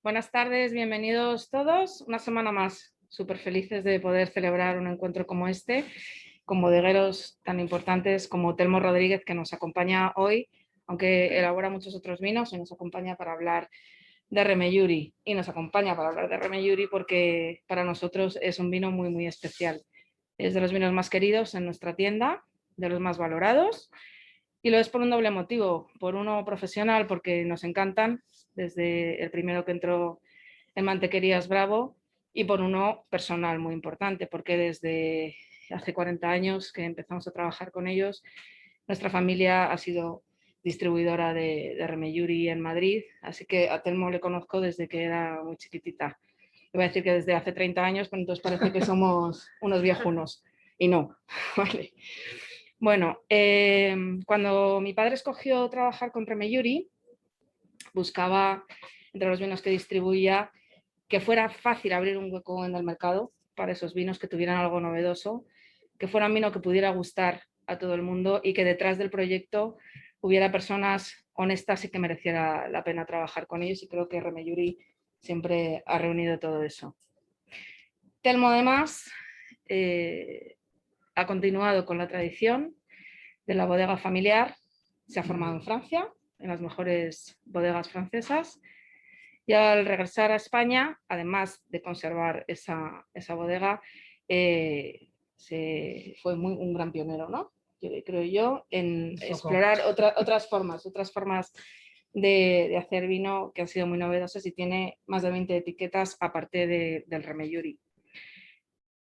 Buenas tardes, bienvenidos todos. Una semana más, súper felices de poder celebrar un encuentro como este, con bodegueros tan importantes como Telmo Rodríguez, que nos acompaña hoy, aunque elabora muchos otros vinos, y nos acompaña para hablar de Remeyuri. Y nos acompaña para hablar de Remeyuri porque para nosotros es un vino muy, muy especial. Es de los vinos más queridos en nuestra tienda, de los más valorados. Y lo es por un doble motivo, por uno profesional, porque nos encantan, desde el primero que entró en Mantequerías Bravo, y por uno personal muy importante, porque desde hace 40 años que empezamos a trabajar con ellos, nuestra familia ha sido distribuidora de Remeyuri en Madrid, así que a Telmo le conozco desde que era muy chiquitita. Iba a decir que desde hace 30 años, pero entonces parece que somos unos viejunos, y no, ¿vale? Bueno, cuando mi padre escogió trabajar con Remeyuri, buscaba entre los vinos que distribuía que fuera fácil abrir un hueco en el mercado para esos vinos, que tuvieran algo novedoso, que fuera un vino que pudiera gustar a todo el mundo y que detrás del proyecto hubiera personas honestas y que mereciera la pena trabajar con ellos, y creo que Remeyuri siempre ha reunido todo eso. Telmo además ha continuado con la tradición de la bodega familiar, se ha formado en Francia, en las mejores bodegas francesas, y al regresar a España, además de conservar esa bodega, fue un gran pionero, ¿no? Creo yo, en explorar otras formas de hacer vino que han sido muy novedosas, y tiene más de 20 etiquetas aparte del Remeyuri.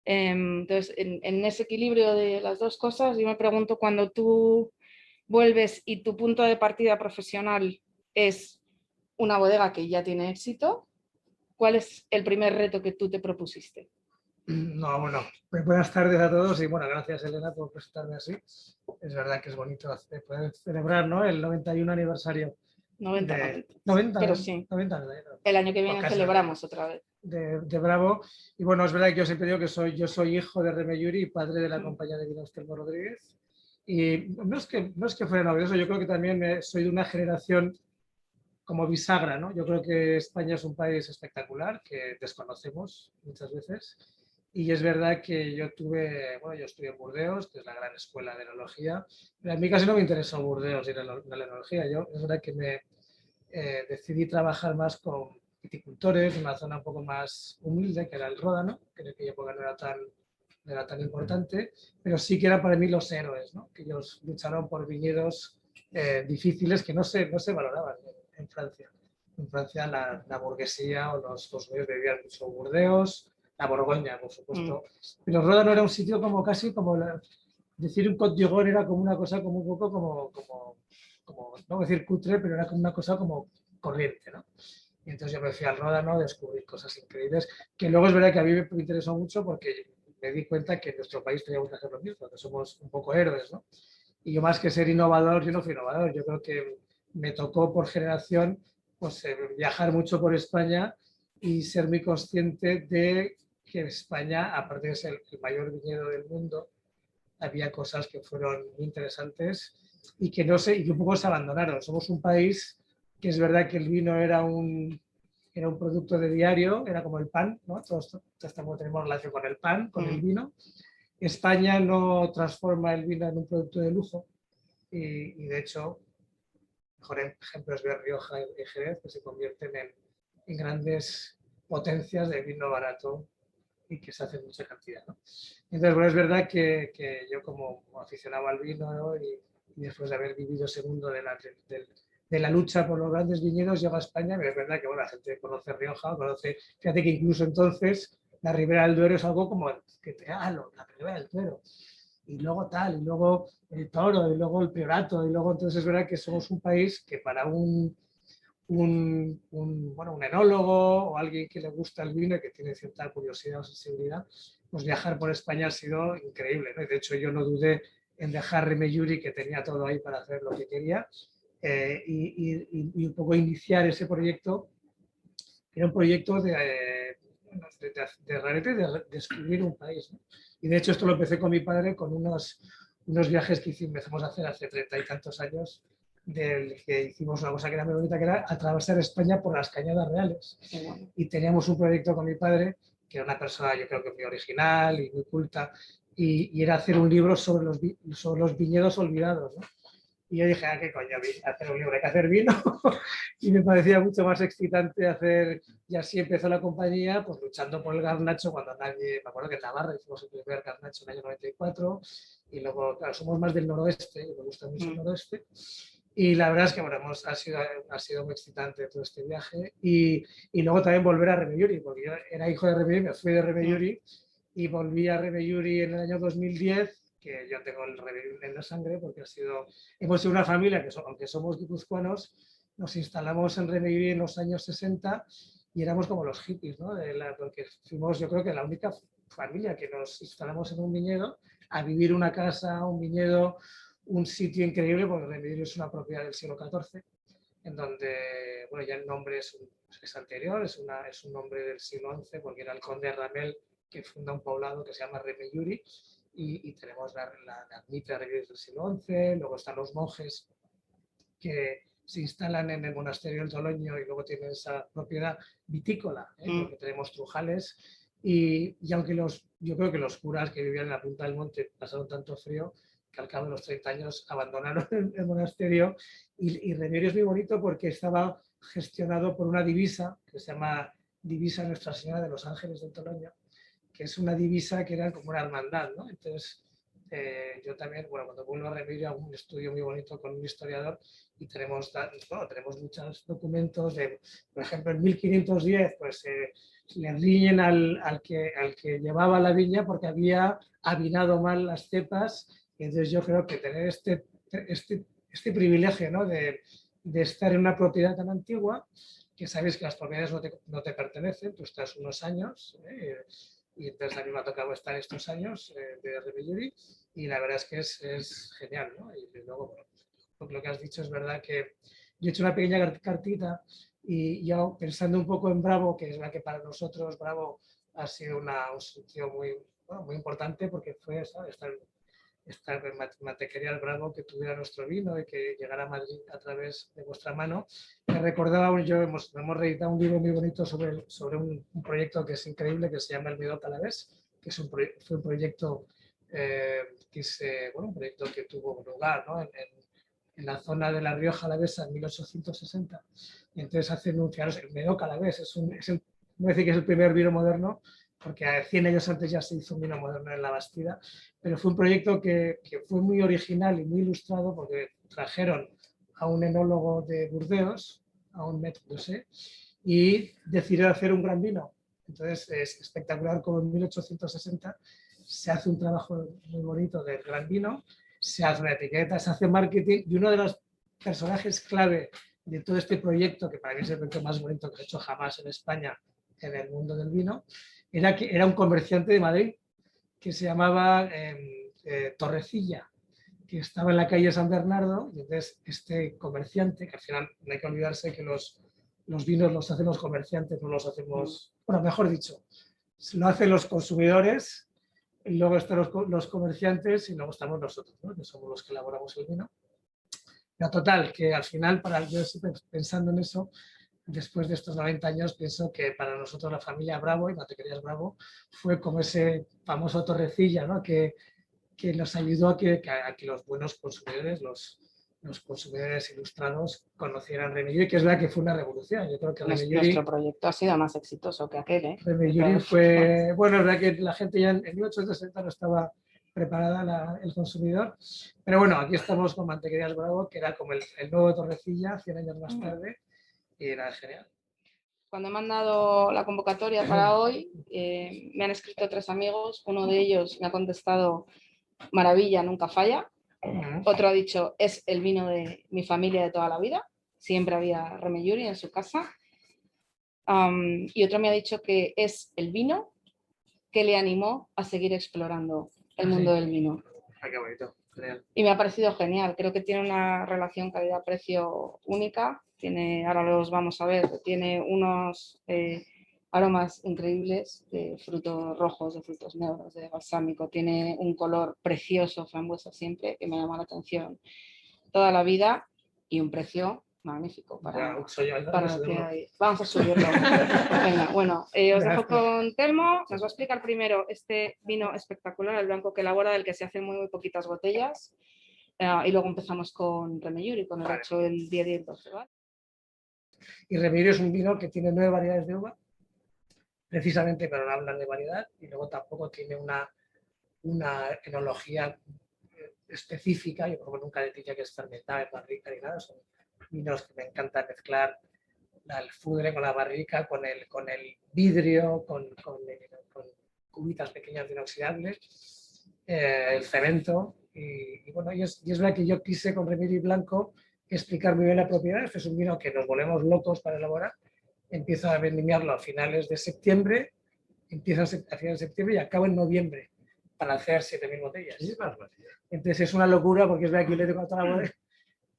Entonces, en ese equilibrio de las dos cosas, yo me pregunto, cuando tú vuelves y tu punto de partida profesional es una bodega que ya tiene éxito, ¿cuál es el primer reto que tú te propusiste? No, bueno, buenas tardes a todos y bueno, gracias Elena por presentarme así. Es verdad que es bonito poder celebrar, ¿no?, el 91 aniversario 90, de 90. 90, Pero sí, 90, el año que viene celebramos otra vez. De Bravo. Y bueno, es verdad que yo siempre digo que yo soy hijo de Remeyuri y padre de la compañía de vinos Telmo Rodríguez. Y no es que fuera novedoso, yo creo que también soy de una generación como bisagra, ¿no? Yo creo que España es un país espectacular que desconocemos muchas veces. Y es verdad que yo estudié en Burdeos, que es la gran escuela de enología, pero a mí casi no me interesó Burdeos y la enología. Es verdad que decidí trabajar más con viticultores en una zona un poco más humilde, que era el Ródano, que en aquella época no era tan importante, pero sí que eran para mí los héroes, ¿no?, que ellos lucharon por viñedos difíciles que no se valoraban en Francia. En Francia la burguesía o los medios bebían mucho Burdeos, la Borgoña, por supuesto. Pero Ródano era un sitio como casi como decir un Côte d'Or era como una cosa como un poco como no voy a decir cutre, pero era como una cosa como corriente, ¿no? Y entonces yo me fui al Ródano a descubrir cosas increíbles, que luego es verdad que a mí me interesó mucho porque me di cuenta que en nuestro país teníamos que hacer lo mismo, que somos un poco héroes, ¿no? Y yo, más que ser innovador, yo no fui innovador, yo creo que me tocó por generación pues, viajar mucho por España y ser muy consciente de que España, aparte de ser el mayor viñedo del mundo, había cosas que fueron muy interesantes y que no sé, y que un poco se abandonaron. Somos un país que es verdad que el vino era un producto de diario, era como el pan, ¿no? Todos tenemos relación con el pan, con el vino. España no transforma el vino en un producto de lujo y de hecho, mejor ejemplo es ver Rioja y Jerez, que se convierten en grandes potencias de vino barato y que se hace en mucha cantidad, ¿no? Entonces, bueno, es verdad que yo como aficionado al vino, ¿no?, y después de haber vivido ese mundo de la lucha por los grandes viñedos, llego a España, pero es verdad que bueno, la gente conoce Rioja, fíjate que incluso entonces la Ribera del Duero es algo como que la Ribera del Duero, y luego tal, y luego el Toro, y luego el Priorato, y luego entonces es verdad que somos un país que para un enólogo o alguien que le gusta el vino y que tiene cierta curiosidad o sensibilidad, pues viajar por España ha sido increíble, ¿no? De hecho, yo no dudé en dejar Remeyuri, que tenía todo ahí para hacer lo que quería, y un poco iniciar ese proyecto, que era un proyecto realmente de descubrir un país, ¿no? Y de hecho esto lo empecé con mi padre con unos viajes que empezamos a hacer hace 30 y tantos años del que hicimos una cosa que era muy bonita, que era atravesar España por las Cañadas Reales. Bueno. Y teníamos un proyecto con mi padre, que era una persona yo creo que muy original y muy culta, y era hacer un libro sobre los viñedos olvidados, ¿no? Y yo dije, qué coño, hacer un libro, hay que hacer vino. Y me parecía mucho más excitante hacer, y así empezó la compañía, pues luchando por el garnacho cuando nadie, me acuerdo que en Navarra hicimos el primer garnacho en el año 94, y luego, claro, somos más del noroeste, y me gusta mucho el noroeste. Y la verdad es que, bueno, ha sido muy excitante todo este viaje. Y luego también volver a Remeyuri, porque yo era hijo de Remeyuri, me fui de Remeyuri y volví a Remeyuri en el año 2010, que yo tengo el Remeyuri en la sangre, porque hemos sido una familia que, aunque somos guipuzcoanos, nos instalamos en Remeyuri en los años 60 y éramos como los hippies, ¿no? Porque fuimos, yo creo que la única familia que nos instalamos en un viñedo, a vivir una casa, un viñedo, un sitio increíble, porque Remeyuri es una propiedad del siglo XIV, en donde, bueno, ya el nombre es anterior, es un nombre del siglo XI, porque era el conde Ramel que funda un poblado que se llama Remeyuri, y tenemos la ermita de Remeyuri del siglo XI, luego están los monjes que se instalan en el monasterio del Toloño y luego tienen esa propiedad vitícola, porque tenemos trujales, y aunque yo creo que los curas que vivían en la punta del monte pasaron tanto frío, que al cabo de los 30 años abandonaron el monasterio, y Remeyuri es muy bonito porque estaba gestionado por una divisa que se llama Divisa Nuestra Señora de los Ángeles del Toloño, que es una divisa que era como una hermandad, ¿no? Entonces, yo también, bueno, cuando vuelvo a Remeyuri hago un estudio muy bonito con un historiador y tenemos muchos documentos de, por ejemplo, en 1510, pues le riñen al que llevaba la viña porque había avinado mal las cepas, y entonces yo creo que tener este privilegio, ¿no? de estar en una propiedad tan antigua, que sabes que las propiedades no te pertenecen, tú estás unos años, y entonces a mí me ha tocado estar estos años de Remeyuri, y la verdad es que es genial, ¿no? Y luego, bueno, lo que has dicho es verdad que yo he hecho una pequeña cartita, y yo pensando un poco en Bravo, que es la que para nosotros Bravo ha sido un sitio muy, bueno, muy importante, porque fue, ¿sabes? Esta mantequería El Bravo, que tuviera nuestro vino y que llegara a Madrid a través de vuestra mano. Me recordaba, hemos reeditado un libro muy bonito sobre un proyecto que es increíble, que se llama El Médoc Alavés, que fue un proyecto, un proyecto que tuvo lugar, ¿no? en la zona de La Rioja Alavesa en 1860. Y entonces hacen el Médoc Alavés, no voy a decir que es el primer vino moderno, porque 100 años antes ya se hizo un vino moderno en La Bastida, pero fue un proyecto que fue muy original y muy ilustrado, porque trajeron a un enólogo de Burdeos, a un maître d'Ossé, y decidieron hacer un gran vino. Entonces es espectacular como en 1860 se hace un trabajo muy bonito del gran vino, se hace una etiqueta, se hace marketing, y uno de los personajes clave de todo este proyecto, que para mí es el proyecto más bonito que se ha hecho jamás en España en el mundo del vino, era un comerciante de Madrid que se llamaba Torrecilla, que estaba en la calle San Bernardo, y entonces este comerciante, que al final no hay que olvidarse que los vinos los hacen los comerciantes, no los hacemos, bueno, mejor dicho, lo hacen los consumidores, y luego están los comerciantes, y luego estamos nosotros, ¿no? Que somos los que elaboramos el vino. Pero total, que al final, yo pensando en eso, después de estos 90 años, pienso que para nosotros la familia Bravo y Mantequerías Bravo fue como ese famoso Torrecilla, ¿no? que nos ayudó a que los buenos consumidores, los consumidores ilustrados, conocieran Remeyuri, que es la que fue una revolución. Yo creo que Nuestro proyecto ha sido más exitoso que aquel, ¿eh? Remeyuri fue, bueno, es verdad que la gente ya en 1860 no estaba preparada el consumidor, pero bueno, aquí estamos con Mantequerías Bravo, que era como el nuevo Torrecilla, 100 años más tarde, y era genial. Cuando he mandado la convocatoria para hoy, me han escrito 3 amigos. Uno de ellos me ha contestado: maravilla, nunca falla. Otro ha dicho: es el vino de mi familia de toda la vida. Siempre había Remeyuri en su casa. Y otro me ha dicho que es el vino que le animó a seguir explorando el mundo del vino. Qué bonito. Y me ha parecido genial. Creo que tiene una relación calidad-precio única. Ahora los vamos a ver, tiene unos aromas increíbles de frutos rojos, de frutos negros, de balsámico. Tiene un color precioso, frambuesa siempre, que me llama la atención toda la vida. y un precio magnífico para que vamos a subirlo. Venga, bueno, os dejo con Telmo, nos va a explicar primero este vino espectacular, el blanco que elabora, del que se hacen muy poquitas botellas, y luego empezamos con Remeyuri, con el 8, el 10 y el 12, ¿vale? Y Remeyuri es un vino que tiene 9 variedades de uva, precisamente pero no hablan de variedad, y luego tampoco tiene una enología específica. Yo como nunca le diría que es fermentada en barrica ni nada, son vinos que me encanta mezclar el fudre con la barrica, con el vidrio, con cubitas pequeñas de inoxidable, el cemento. Y bueno, y es verdad que yo quise con Remeyuri Blanco explicar muy bien la propiedad. Este es un vino que nos volvemos locos para elaborar. Empiezo a vendimiarlo a finales de septiembre, empiezo a finales de septiembre y acabo en noviembre para hacer 7.000 botellas. Entonces es una locura, porque es verdad que yo le tengo a toda la bodega.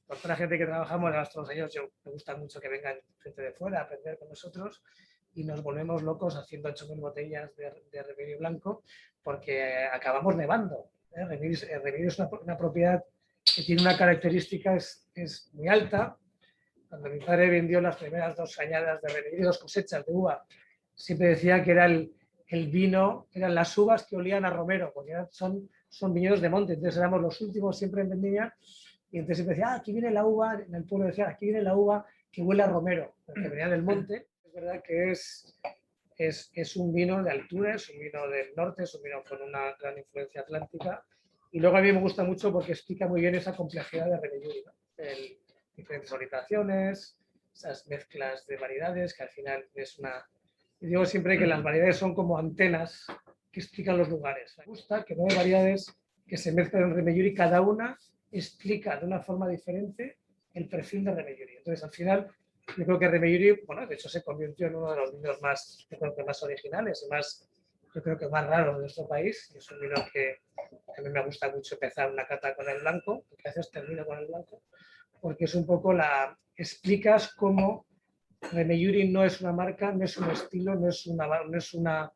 Por toda la gente que trabajamos todos los años, me gusta mucho que vengan gente de fuera a aprender con nosotros, y nos volvemos locos haciendo 8.000 botellas de Remeyuri Blanco, porque acabamos nevando. Remeyuri es una propiedad que tiene una característica, es muy alta. Cuando mi padre vendió las primeras 2 añadas de Remeyuri, 2 cosechas de uva, siempre decía que era el vino, eran las uvas que olían a romero, porque son viñedos de monte. Entonces éramos los últimos siempre en vendimia, y entonces siempre decía, aquí viene la uva, en el pueblo decía, aquí viene la uva que huele a romero, porque venía del monte. Es verdad que es un vino de altura, es un vino del norte, es un vino con una gran influencia atlántica, y luego a mí me gusta mucho porque explica muy bien esa complejidad de Remeyuri, ¿no? Diferentes orientaciones, esas mezclas de variedades, que al final es una... Y digo siempre que las variedades son como antenas que explican los lugares. Me gusta que no hay variedades que se mezclan en Remeyuri, cada una explica de una forma diferente el perfil de Remeyuri. Entonces, al final, yo creo que Remeyuri, bueno, de hecho se convirtió en uno de los vinos más, yo creo que más originales y más, yo creo que más raros de nuestro país. Y es un vino que a mí me gusta mucho empezar una cata con el blanco, porque a veces termino con el blanco, porque es un poco explicas cómo Remeyuri no es una marca, no es un estilo, no es una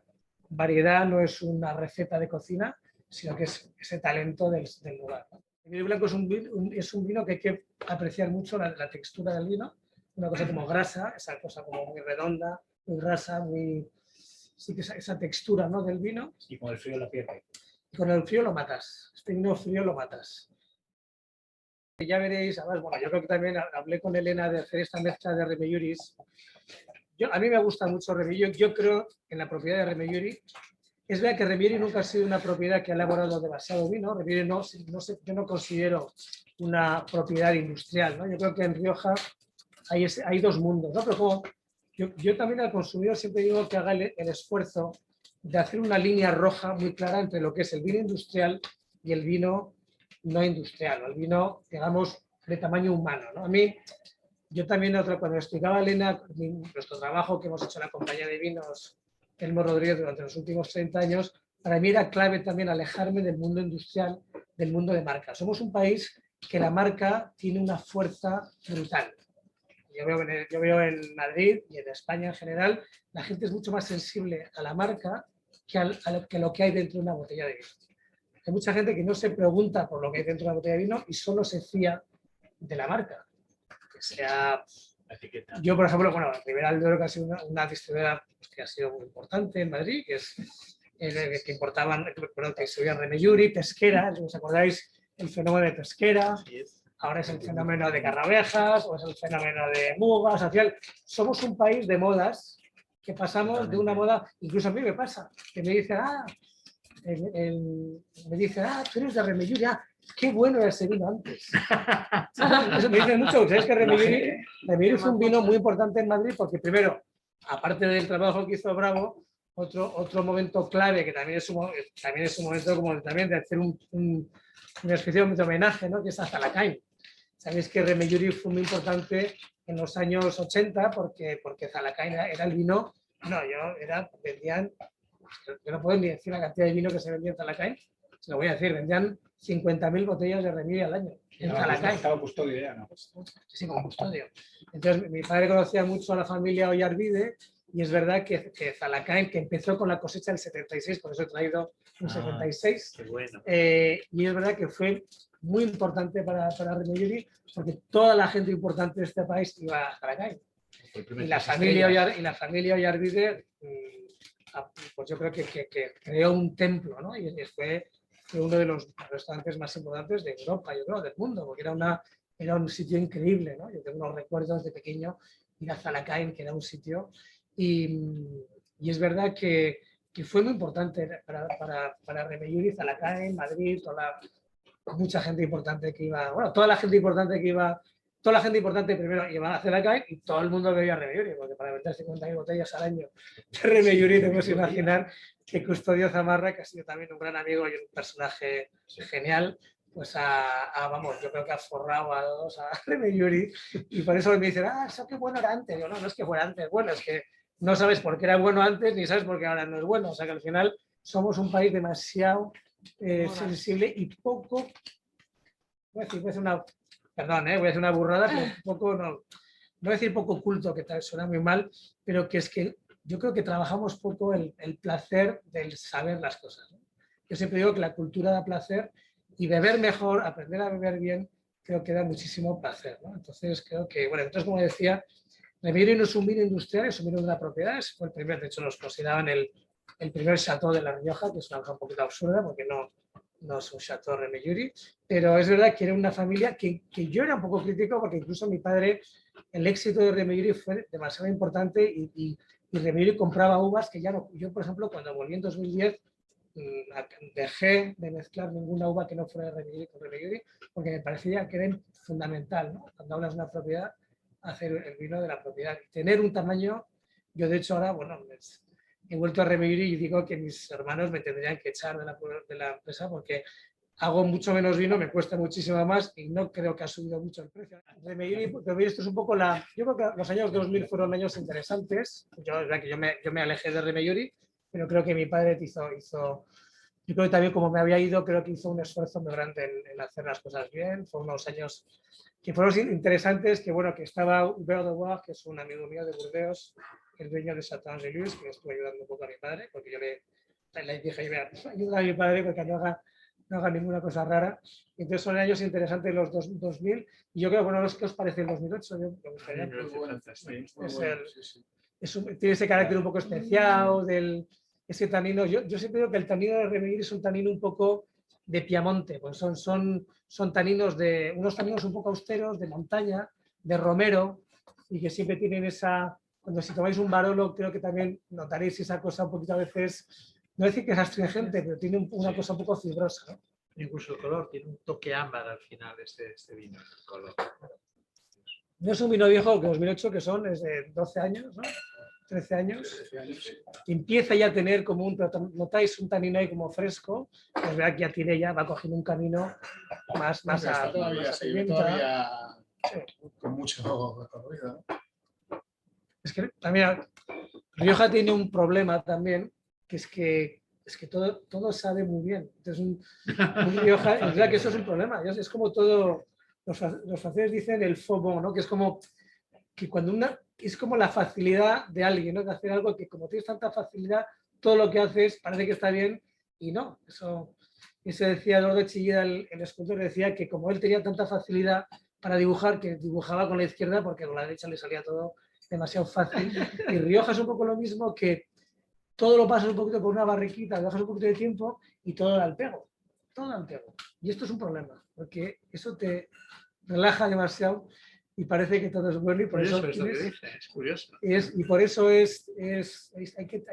variedad, no es una receta de cocina, sino que es ese talento del lugar. El vino blanco es un vino que hay que apreciar mucho la textura del vino, una cosa como grasa, esa cosa como muy redonda, muy grasa, sí que esa textura, ¿no?, del vino. Y con el frío la pierde. Y con el frío lo matas. Este vino frío lo matas. Ya veréis, además, bueno, yo creo que también hablé con Elena de hacer esta mezcla de Remeyuris. A mí me gusta mucho Remeyuri. Yo creo en la propiedad de Remeyuri. Es verdad que Remeyuri nunca ha sido una propiedad que ha elaborado demasiado vino. Remeyuri yo no considero una propiedad industrial, ¿no? Yo creo que en Rioja hay 2 mundos, ¿no? Pero como yo también al consumidor siempre digo que haga el esfuerzo de hacer una línea roja muy clara entre lo que es el vino industrial y el vino no industrial, o el vino, digamos, de tamaño humano, ¿no? A mí, yo también, cuando explicaba a Elena nuestro trabajo que hemos hecho en la compañía de vinos Telmo Rodríguez durante los últimos 30 años, para mí era clave también alejarme del mundo industrial, del mundo de marca. Somos un país que la marca tiene una fuerza brutal. Yo veo en Madrid y en España en general, la gente es mucho más sensible a la marca que lo que hay dentro de una botella de vino. Hay mucha gente que no se pregunta por lo que hay dentro de una botella de vino y solo se fía de la marca. Que sea... Yo, por ejemplo, bueno, Ribera del Duero, que ha sido una distribuidora que ha sido muy importante en Madrid, que importaban, perdón, que distribuían Remeyuri, Pesquera, si os acordáis, el fenómeno de Pesquera, ahora es el fenómeno de Carrabejas, o es el fenómeno de Mugas. Al final, somos un país de modas, que pasamos de una moda, incluso a mí me pasa, que me dicen, tú eres de Remeyuri, qué bueno era ese vino antes. Eso me dicen mucho. ¿Sabes que Remeyuri es un vino muy importante en Madrid? Porque primero, aparte del trabajo que hizo Bravo, otro momento clave, que también es un momento como también de hacer una especie de homenaje, ¿no?, que es a Zalacain. Sabéis que Remeyuri fue muy importante en los años 80 porque Zalacain era el vino, vendían, yo no puedo ni decir la cantidad de vino que se vendía en Zalacain, se lo voy a decir, vendían 50.000 botellas de Remeyuri al año. En Zalacain. Estaba Custodio ya, ¿no? Sí, como Custodio. Entonces, mi padre conocía mucho a la familia Ollarvide, y es verdad que Zalacain, que empezó con la cosecha del 76, por eso he traído un 76. Qué bueno. Y es verdad que fue muy importante para Remeyuri, porque toda la gente importante de este país iba a Zalakain. Y la familia Oyarbide, pues yo creo que creó un templo, ¿no? Y fue uno de los restaurantes más importantes de Europa, yo creo, del mundo, porque era un sitio increíble, ¿no? Yo tengo unos recuerdos de pequeño ir a Zalakain, que era un sitio, y es verdad que fue muy importante para Remeyuri, Zalakain, Madrid, mucha gente importante que iba, bueno, toda la gente importante primero iba a Zalakain y todo el mundo bebía Remeyuri, porque para vender 50.000 botellas al año de Remeyuri te puedes imaginar que Custodio Zamarra, que ha sido también un gran amigo y un personaje genial, pues vamos, yo creo que ha forrado a todos a Remeyuri, y por eso me dicen, eso qué bueno era antes. Yo, no es que fuera antes, bueno, es que no sabes por qué era bueno antes ni sabes por qué ahora no es bueno. O sea que al final somos un país demasiado sensible y poco, voy a decir una burrada, pero poco, no decir poco culto, que tal, suena muy mal, pero que es que yo creo que trabajamos poco el placer del saber las cosas, ¿no? Yo siempre digo que la cultura da placer y beber mejor, aprender a beber bien, creo que da muchísimo placer, ¿no? Entonces creo que, bueno, entonces como decía, Remeyuri no es un vino industrial, es un vino de una propiedad, fue el primer, de hecho nos consideraban el primer chateau de La Rioja, que es una cosa un poquito absurda porque no es un chateau Remeyuri, pero es verdad que era una familia que yo era un poco crítico porque incluso mi padre, el éxito de Remeyuri fue demasiado importante y Remeyuri compraba uvas que ya no, yo por ejemplo cuando volví en 2010 dejé de mezclar ninguna uva que no fuera de Remeyuri con Remeyuri porque me parecía que era fundamental, ¿no? Cuando hablas de una propiedad, hacer el vino de la propiedad. Tener un tamaño, yo de hecho ahora, bueno, he vuelto a Remeyuri y digo que mis hermanos me tendrían que echar de la empresa porque hago mucho menos vino, me cuesta muchísimo más y no creo que ha subido mucho el precio. Remeyuri, esto es un poco yo creo que los años 2000 fueron años interesantes. Yo me alejé de Remeyuri, pero creo que mi padre yo creo que también como me había ido, creo que hizo un esfuerzo muy grande en hacer las cosas bien. Fue unos años que fueron interesantes, que bueno, que estaba Hubert de Bois, que es un amigo mío de Burdeos, el dueño de Chateau-Angelus, que me estuvo ayudando un poco a mi padre, porque yo le dije, ayuda a mi padre porque no haga ninguna cosa rara. Entonces son años interesantes los 2000, y yo creo, bueno, ¿qué os parece el 2008? Yo me gustaría, tiene ese carácter un poco especial, ese tanino. Yo siempre digo que el tanino de Remeyuri es un tanino un poco de Piamonte, pues son taninos unos taninos un poco austeros, de montaña, de romero, y que siempre tienen cuando si tomáis un Barolo, creo que también notaréis esa cosa un poquito a veces, no decir que es astringente, pero tiene una cosa un poco fibrosa, ¿no? Incluso el color, tiene un toque ámbar al final este vino, el color. No es un vino viejo, que 2008, que es de 12 años, ¿no? 13 años, empieza ya a tener notáis un tanino ahí como fresco, pues vea que ya va cogiendo un camino más a todavía con mucho recorrido, ¿no? Es que también Rioja tiene un problema también, que es que todo sabe muy bien. Entonces un Rioja, es verdad que eso es un problema, es como todo, los franceses dicen el faux bon, ¿no? Que es como que cuando es como la facilidad de alguien, ¿no? De hacer algo que como tienes tanta facilidad, todo lo que haces parece que está bien y no. Eso decía Eduardo Chillida, el escultor, decía que como él tenía tanta facilidad para dibujar, que dibujaba con la izquierda porque con la derecha le salía todo demasiado fácil. Y Rioja es un poco lo mismo, que todo lo pasas un poquito por una barriquita, dejas un poquito de tiempo y todo da al pego. Todo da al pego. Y esto es un problema, porque eso te relaja demasiado y parece que todo es bueno, y por eso es lo que dice, es curioso. Y por eso hay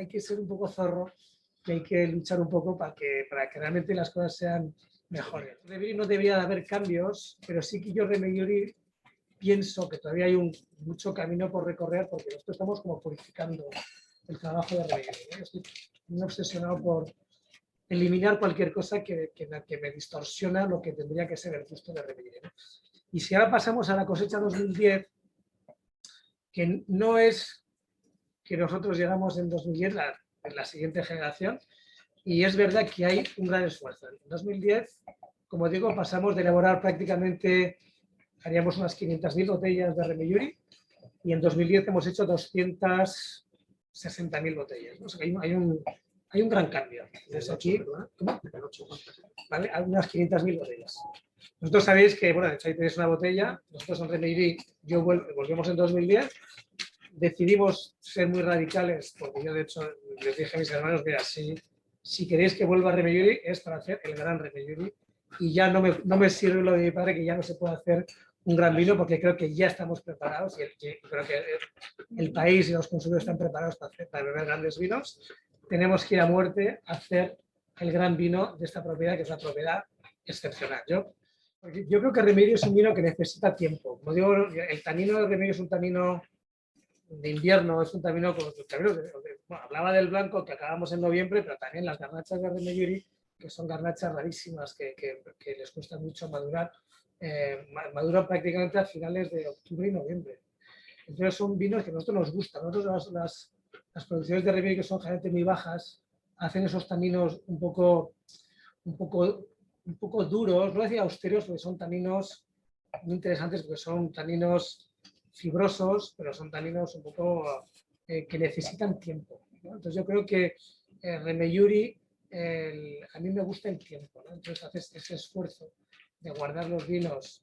que ser un poco zorro, que hay que luchar un poco para que realmente las cosas sean mejores. No debería de haber cambios, pero sí que yo Remeyuri pienso que todavía hay mucho camino por recorrer, porque nosotros estamos como purificando el trabajo de Remeyuri, ¿no? Estoy muy obsesionado por eliminar cualquier cosa que me distorsiona lo que tendría que ser el gusto de Remeyuri, ¿no? Y si ahora pasamos a la cosecha 2010, que no es que nosotros llegamos en 2010, la siguiente generación, y es verdad que hay un gran esfuerzo. En 2010, como digo, pasamos de elaborar prácticamente, haríamos unas 500.000 botellas de Remeyuri, y en 2010 hemos hecho 260.000 botellas, ¿no? O sea, hay hay un gran cambio. Entonces aquí, ¿vale? Hay unas 500.000 botellas. Vosotros sabéis que, bueno, de hecho ahí tenéis una botella, nosotros en Remeyuri, volvemos en 2010, decidimos ser muy radicales, porque yo de hecho les dije a mis hermanos, mira, si queréis que vuelva a Remeyuri es para hacer el gran Remeyuri, y ya no me sirve lo de mi padre, que ya no se puede hacer un gran vino, porque creo que ya estamos preparados y creo que el país y los consumidores están preparados para beber grandes vinos. Tenemos que ir a muerte a hacer el gran vino de esta propiedad, que es una propiedad excepcional. Yo creo que Remeyuri es un vino que necesita tiempo. Como digo, el tanino de Remeyuri es un tanino de invierno, es un tanino como bueno, hablaba del blanco que acabamos en noviembre, pero también las garnachas de Remeyuri, que son garnachas rarísimas que les cuesta mucho madurar, maduran prácticamente a finales de octubre y noviembre. Entonces son vinos que a nosotros nos gustan. Nosotros las producciones de Remeyuri, que son generalmente muy bajas, hacen esos taninos un poco duros, no decía austeros, porque son taninos muy interesantes, porque son taninos fibrosos, pero son taninos un poco que necesitan tiempo, ¿no? Entonces yo creo que Remeyuri, a mí me gusta el tiempo, ¿no? Entonces haces ese esfuerzo de guardar los vinos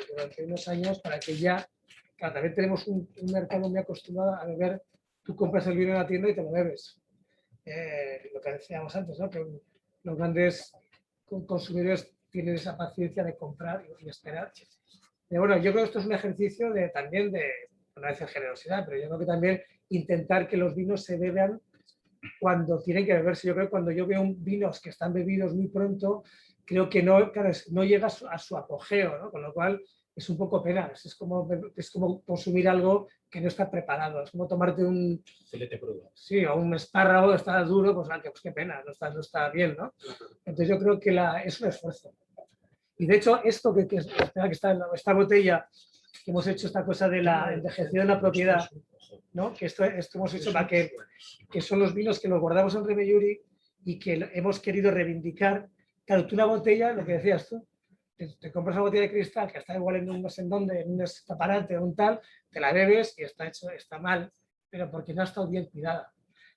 durante unos años para que ya, claro, también tenemos un mercado muy acostumbrado a beber, tú compras el vino en la tienda y te lo bebes. Lo que decíamos antes, ¿no? Que los grandes consumidores tienen esa paciencia de comprar y esperar. Pero bueno, yo creo que esto es un ejercicio también de, no decir generosidad, pero yo creo que también intentar que los vinos se beban cuando tienen que beberse. Yo creo que cuando yo veo vinos que están bebidos muy pronto, creo que no llega a su apogeo, ¿no? Con lo cual es un poco pena. Es como consumir algo que no está preparado. Es como tomarte un filete crudo. Sí, o un espárrago, está duro, pues qué pena, no está bien, ¿no? Entonces yo creo que es un esfuerzo. Y de hecho, esto que está en esta botella, que hemos hecho esta cosa de la envejecida de la propiedad, ¿no? Que esto hemos hecho para que son los vinos que los guardamos en Remeyuri y que hemos querido reivindicar. Claro, tú una botella, lo que decías tú, te compras una botella de cristal que está igual en un no sé en dónde, en un escaparate o un tal, te la bebes y está mal, pero porque no ha estado bien cuidada.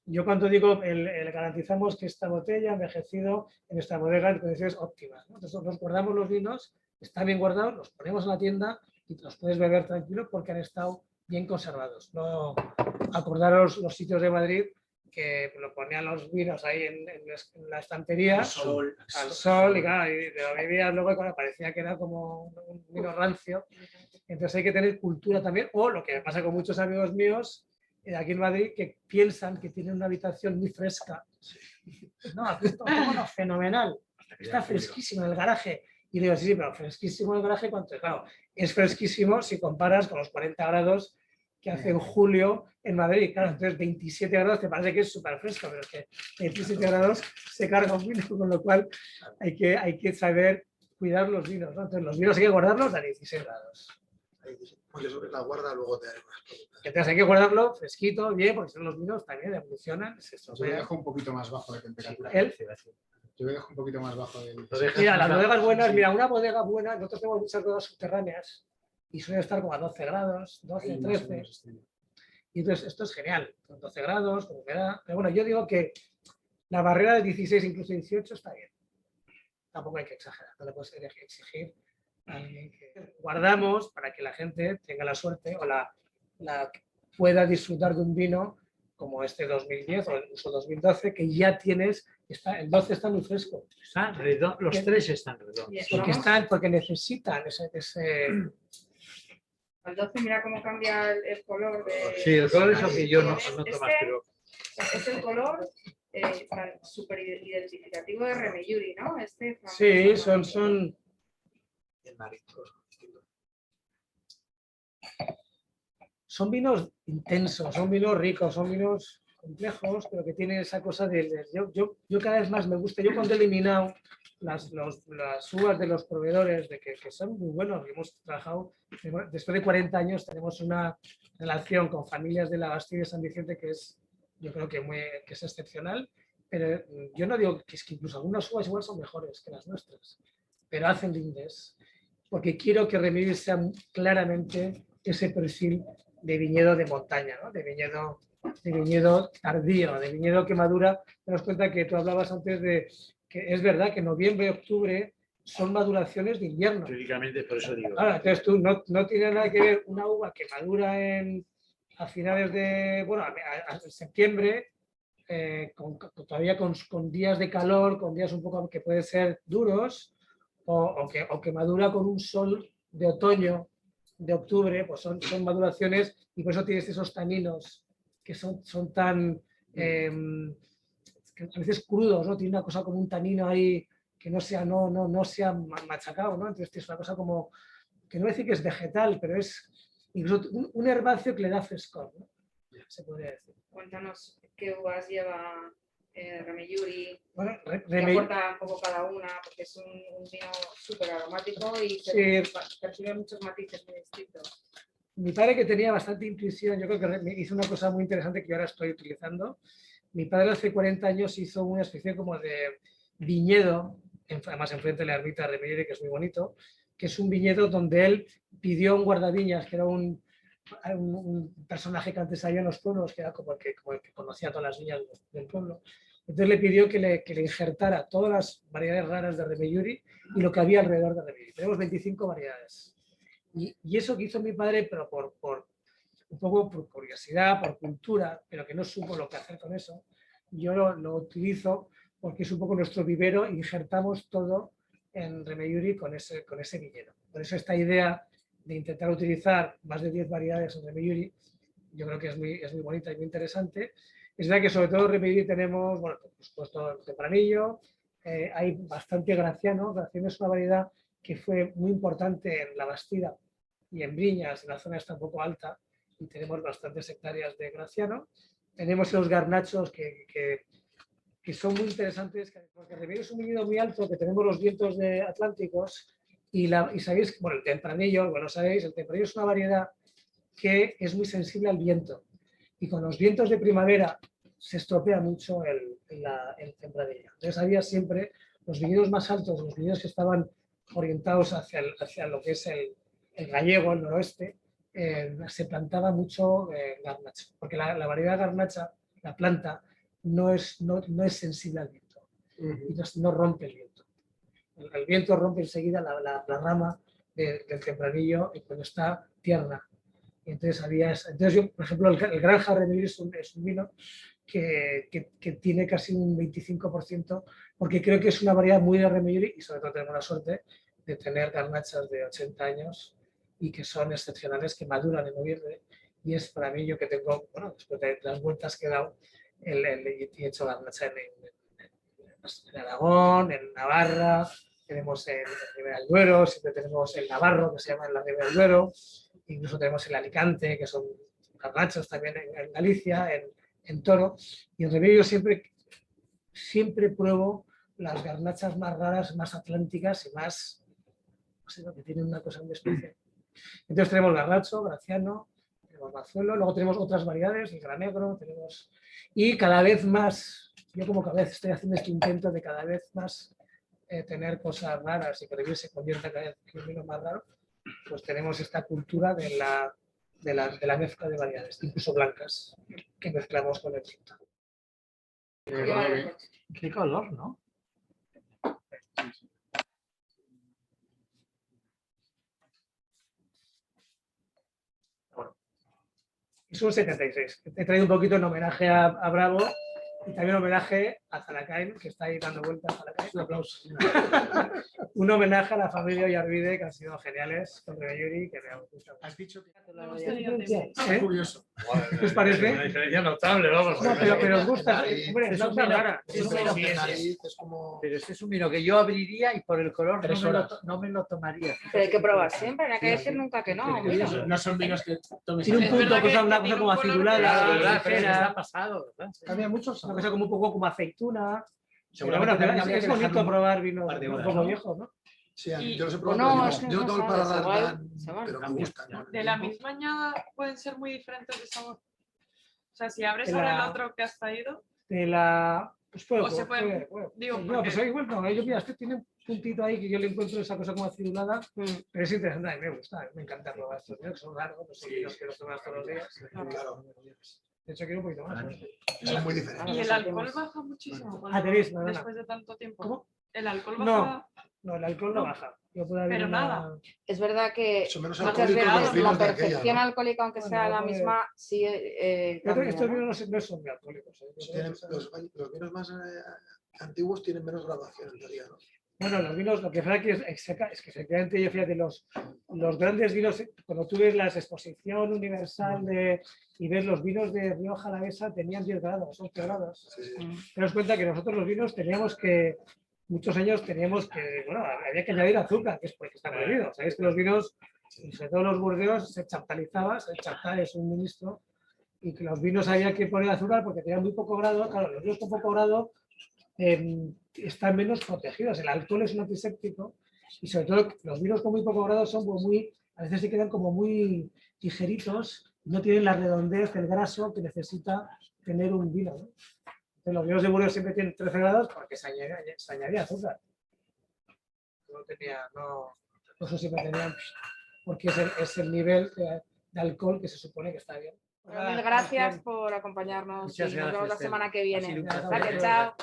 Yo cuando digo, garantizamos que esta botella envejecido en nuestra bodega en condiciones óptimas, ¿no? Entonces nos guardamos los vinos, están bien guardados, los ponemos en la tienda y te los puedes beber tranquilo porque han estado bien conservados. No, acordaros los sitios de Madrid que lo ponían los vinos ahí en la estantería al sol y claro, y te lo bebías luego cuando parecía que era como un vino rancio. Entonces hay que tener cultura también, o lo que me pasa con muchos amigos míos aquí en Madrid que piensan que tienen una habitación muy fresca. No, aquí está bueno, fenomenal, está fresquísimo en el garaje. Y digo, sí, pero fresquísimo en el garaje, ¿cuánto? Claro, es fresquísimo si comparas con los 40 grados que hace en julio en Madrid. Claro, entonces 27 grados te parece que es súper fresco, pero es que 27 grados se carga un vino, con lo cual hay que saber cuidar los vinos, ¿no? Entonces los vinos hay que guardarlos a 16 grados. Porque sobre la guarda luego te haré más preguntas. Entonces hay que guardarlo fresquito, bien, porque son los vinos también evolucionan. Yo lo dejo un poquito más bajo de temperatura. Yo lo dejo un poquito más bajo del... Mira, las bodegas buenas, mira, una bodega buena, nosotros tenemos muchas bodegas subterráneas y suelen estar como a 12 grados, 12, 13. Y entonces esto es genial, con 12 grados, con humedad. Pero bueno, yo digo que la barrera de 16, incluso 18 está bien. Tampoco hay que exagerar, no le puedes exigir a alguien que guardamos para que la gente tenga la suerte o la pueda disfrutar de un vino como este 2010 o incluso 2012, que ya tienes, el 12 está muy fresco. Los tres están redondos. Porque necesitan ese Al 12 mira cómo cambia el color. Sí, el color es lo que yo no noto más, pero... Es el color súper identificativo de Remeyuri, ¿no? Sí, son... Son vinos intensos, son vinos ricos, son vinos complejos, pero que tienen esa cosa de... Yo cada vez más me gusta, yo cuando he eliminado las uvas de los proveedores, de que son muy buenos, hemos trabajado, después de 40 años tenemos una relación con familias de la Bastilla de San Vicente que es, yo creo que es excepcional, pero yo no digo que es que incluso algunas uvas igual son mejores que las nuestras, pero hacen lindes, porque quiero que Remeyuri sea claramente ese perfil de viñedo de montaña, ¿no? De viñedo viñedo tardío, de viñedo que madura. Te das cuenta que tú hablabas antes de que es verdad que noviembre y octubre son maduraciones de invierno. Teóricamente, por eso digo. Ahora, entonces tú no tiene nada que ver una uva que madura a finales de, bueno, a septiembre, todavía con días de calor, con días un poco que pueden ser duros, o que madura con un sol de otoño, de octubre, pues son maduraciones y por eso tienes esos taninos que son tan, que a veces crudos, ¿no? Tiene una cosa como un tanino ahí que no sea machacado, ¿no? Entonces es una cosa como, que no voy a decir que es vegetal, pero es incluso un herbáceo que le da frescor, ¿no? Se podría decir. Cuéntanos qué uvas lleva Remeyuri, Bueno, qué aporta un poco cada una, porque es un vino súper aromático y se percibe muchos matices muy distintos. Mi padre, que tenía bastante intuición, yo creo que me hizo una cosa muy interesante que yo ahora estoy utilizando. Mi padre hace 40 años hizo una especie como de viñedo, además enfrente de la ermita de Remeyuri, que es muy bonito, que es un viñedo donde él pidió un guardaviñas, que era un personaje que antes había en los pueblos, que era como el que conocía todas las viñas del pueblo. Entonces le pidió que le injertara todas las variedades raras de Remeyuri y lo que había alrededor de Remeyuri. Tenemos 25 variedades. Y eso que hizo mi padre, pero un poco por curiosidad, por cultura, pero que no supo lo que hacer con eso, yo lo utilizo porque es un poco nuestro vivero, injertamos todo en Remeyuri con ese viñedo. Por eso esta idea de intentar utilizar más de 10 variedades en Remeyuri, yo creo que es muy bonita y muy interesante. Es verdad que sobre todo en Remeyuri tenemos, bueno, por supuesto, el tempranillo, hay bastante graciano. Graciano es una variedad que fue muy importante en La Bastida y en Briñas, en la zona está un poco alta, y tenemos bastantes hectáreas de graciano. Tenemos los garnachos que son muy interesantes, porque Remeyuri es un viñedo muy alto, que tenemos los vientos atlánticos, y sabéis, bueno, el tempranillo, bueno, sabéis, el tempranillo es una variedad que es muy sensible al viento, y con los vientos de primavera se estropea mucho el tempranillo. Entonces había siempre los viñedos más altos, los viñedos que estaban orientados hacia lo que es el gallego, el noroeste, se plantaba mucho garnacha, porque la variedad garnacha, la planta, no es sensible al viento, y no rompe el viento. El viento rompe enseguida la rama del tempranillo y cuando está tierna. Y entonces yo, por ejemplo, el Granja Remeyuri es un vino que tiene casi un 25%, porque creo que es una variedad muy de Remeyuri y sobre todo tenemos la suerte de tener garnachas de 80 años y que son excepcionales, que maduran en noviembre. Y es para mí, yo que tengo, bueno, después de las vueltas que he dado, he hecho garnacha en Aragón, en Navarra, tenemos en Ribera del Duero, siempre tenemos el Navarro, que se llama en la Ribera del Duero, incluso tenemos el Alicante, que son garnachas también en Galicia, en Toro, y en Remeyuri siempre pruebo las garnachas más raras, más atlánticas y más, no sé, que tienen una cosa muy especial. Entonces tenemos garnacho, graciano, tenemos mazuelo, luego tenemos otras variedades, el granegro, tenemos... Y cada vez más, yo como cada vez estoy haciendo este intento de cada vez más tener cosas raras y que Remeyuri se convierta cada vez en un vino más raro, pues tenemos esta cultura de la mezcla de variedades, incluso blancas, que mezclamos con el tinto. Qué color, ¿no? Es un 76. He traído un poquito en homenaje a Bravo y también homenaje a Zalacain, que está ahí dando vueltas a Zalacain. Un aplauso. Un homenaje a la familia Ollarvide, que han sido geniales, con Remeyuri, que me ha gustado. Has dicho que ¿Eh? curioso. ¿Qué os parece? Una diferencia notable, vamos. No, pero os gusta. Hombre, es Es una un cosa vino- rara. es un vino que Es como... Pero este es un vino que yo abriría y por el color 3 no horas. me lo tomaría. Pero hay que probar siempre, no hay que decir nunca que no. mira. No son vinos que tomes. Tiene un Es punto, verdad que una cosa tiene como un color acidulada, Claro, ¿verdad? Pero ligera. está pasado, ¿verdad? Cambia mucho, es una cosa como un poco como aceituna. Seguramente Pero también habría es que dejar bonito un probar vinos par de un horas, poco ¿no? viejos, ¿no? Sí, Y- yo los he o probado, no, pero es que yo no todo el sabes, paladar igual tan... se van. Pero me Cambia, gustan, ¿no? De la misma añada pueden ser muy diferentes de sabor. O sea, si abres De ahora la- el otro que has traído, De la... Pues puedo, O se puede- digo, no, porque- pues ahí vuelto. Yo, mira, este tiene un puntito ahí que yo le encuentro esa cosa como acidulada, pero es interesante, a mí me gusta, me encanta probar estos vinos, que son largos, no son vinos que los tomas todos los días. Claro. De hecho, quiero un poquito más. Son muy diferentes. Y el alcohol baja muchísimo tenéis, no, no, no. después de tanto tiempo. ¿Cómo? El alcohol No. baja. No, el alcohol no No. baja. Yo puedo haber Pero una- nada. Es verdad que Son menos muchas alcohólicos veces los vinos la de aquella, percepción ¿no? alcohólica, aunque Bueno, sea la pues- misma, sí Yo creo que cambia, estos ¿no? vinos no son muy alcohólicos. Tienen- los vinos más antiguos tienen menos graduación en teoría, ¿no? Bueno, los vinos, lo que pasa que es que efectivamente, yo fíjate, los grandes vinos, cuando tú ves la exposición universal y ves los vinos de Rioja Alavesa, tenían 10 grados, 11 grados. Sí, sí. Mm. Te das cuenta que nosotros los vinos teníamos que, muchos años teníamos que, bueno, había que añadir azúcar, que es porque está prohibido. Sabéis que los vinos, y sobre todo los burdeos, se chaptalizaba, el chaptal es un ministro, y que los vinos había que poner azúcar porque tenían muy poco grado. Claro, los vinos con poco grado están menos protegidos. El alcohol es un antiséptico y sobre todo los vinos con muy poco grado son como muy, a veces se quedan como muy ligeritos, no tienen la redondez, el graso que necesita tener un vino, ¿no? Entonces, los vinos de Burdeos siempre tienen 13 grados porque se añadía azúcar. No sé si me tenían, porque es el nivel de alcohol que se supone que está bien. Mil gracias por acompañarnos Muchas y nos vemos la gracias, semana que Ha viene. sido un Gracias, placer. Gracias, chao.